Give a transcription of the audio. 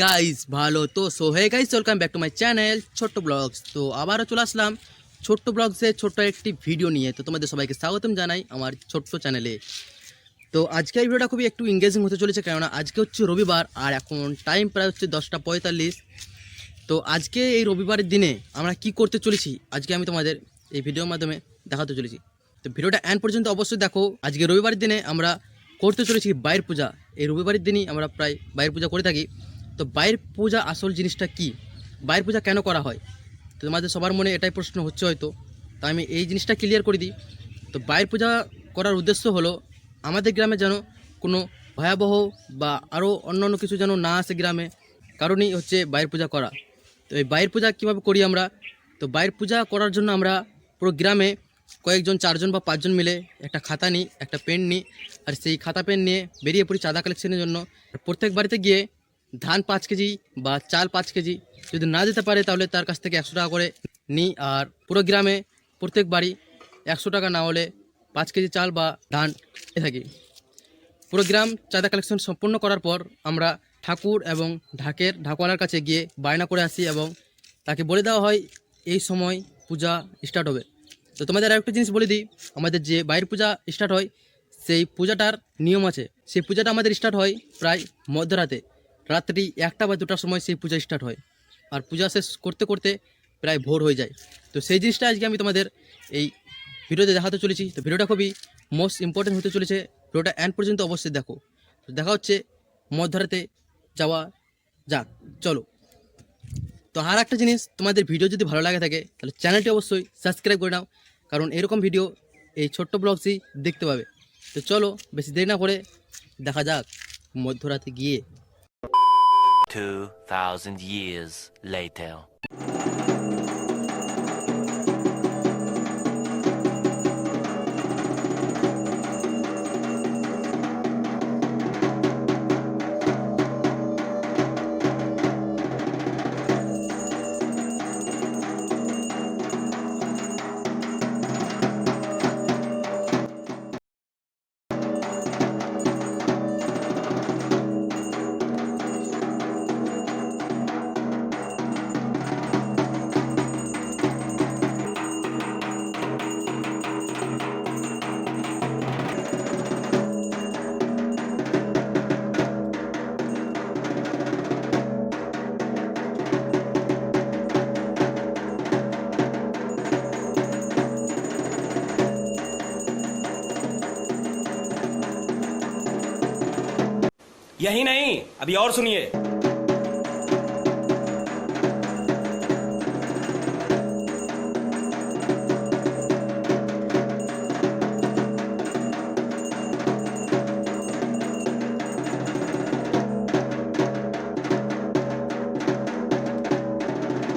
Guys ভালো তো hey guys welcome back to my channel ছোট্ট ব্লগস। তো আবারও চলে আসলাম ছোট্ট ব্লগসে ছোট্ট একটি ভিডিও নিয়ে। তো তোমাদের সবাইকে স্বাগতম জানাই আমার ছোট্ট চ্যানেলে। তো আজকে এই ভিডিওটা খুবই একটু এঙ্গেজিং হতে চলেছে, কেননা আজকে হচ্ছে রবিবার আর এখন টাইম প্রায় হচ্ছে 10:45। তো আজকে এই রবিবারের দিনে আমরা কি করতে চলেছি আজকে আমি তোমাদের এই ভিডিওর মাধ্যমে দেখাতে চলেছি। তো ভিডিওটা এন্ড পর্যন্ত অবশ্যই দেখো। আজকে রবিবারের দিনে আমরা করতে চলেছি বাইর পূজা। এই রবিবারের দিনই আমরা প্রায় বাইর পূজা করে থাকি। তো বাইর পূজা আসল জিনিসটা কি, বাইর পূজা কেন করা হয়, তো তোমাদের সবার মনে এটাই প্রশ্ন হচ্ছে হয়তো। তাই আমি এই জিনিসটা ক্লিয়ার করে দিই। তো বাইর পূজা করার উদ্দেশ্য হলো আমাদের গ্রামে যেন কোনো ভয়াবহ বা আরও অন্য কিছু যেন না আসে গ্রামে, কারণেই হচ্ছে বাইর পূজা করা। তো এই বাইর পূজা কীভাবে করি আমরা, তো বাইর পূজা করার জন্য আমরা পুরো গ্রামে কয়েকজন 4জন বা 5জন মিলে একটা খাতা নিই, একটা পেন নিই, আর সেই খাতা পেন নিয়ে বেরিয়ে পড়ি চাঁদা কালেকশনের জন্য। প্রত্যেক বাড়িতে গিয়ে ধান 5 কেজি বা চাল 5 কেজি, যদি না দিতে পারে তাহলে তার কাছ থেকে 100 টাকা করে নিই। আর পুরো গ্রামে প্রত্যেক বাড়ি 100 টাকা না হলে 5 কেজি চাল বা ধান এ থাকি। পুরো গ্রাম চাঁদা কালেকশন সম্পূর্ণ করার পর আমরা ঠাকুর এবং ঢাকওয়ালার কাছে গিয়ে বায়না করে আসি এবং তাকে বলে দেওয়া হয় এই সময় পূজা স্টার্ট হবে। তো তোমাদের আরেকটা জিনিস বলে দিই, আমাদের যে বাইরের পূজা স্টার্ট হয় সেই পূজাটার নিয়ম আছে। সেই পূজাটা আমাদের স্টার্ট হয় প্রায় মধ্যরাতে, রাত্রি 1টা বা 2টার সময় সেই পূজা স্টার্ট হয়, আর পূজা শেষ করতে করতে প্রায় ভোর হয়ে যায়। তো সেই জিনিসটা আজকে আমি তোমাদের এই ভিডিওতে দেখাতে চলেছি। তো ভিডিওটা খুবই মোস্ট ইম্পর্টেন্ট হতে চলেছে, ভিডিওটা এন্ড পর্যন্ত অবশ্যই দেখো। তো দেখা হচ্ছে মধ্যরাতে যাওয়া যাক, চলো। তো আর একটা জিনিস, তোমাদের ভিডিও যদি ভালো লাগে থাকে তাহলে চ্যানেলটি অবশ্যই সাবস্ক্রাইব করে নাও, কারণ এরকম ভিডিও এই ছোট্ট ব্লগসই দেখতে পাবে। তো চলো বেশি দেরি না করে দেখা যাক মধ্যরাতে গিয়ে। 2000 years later. यही नहीं, अभी और सुनिए।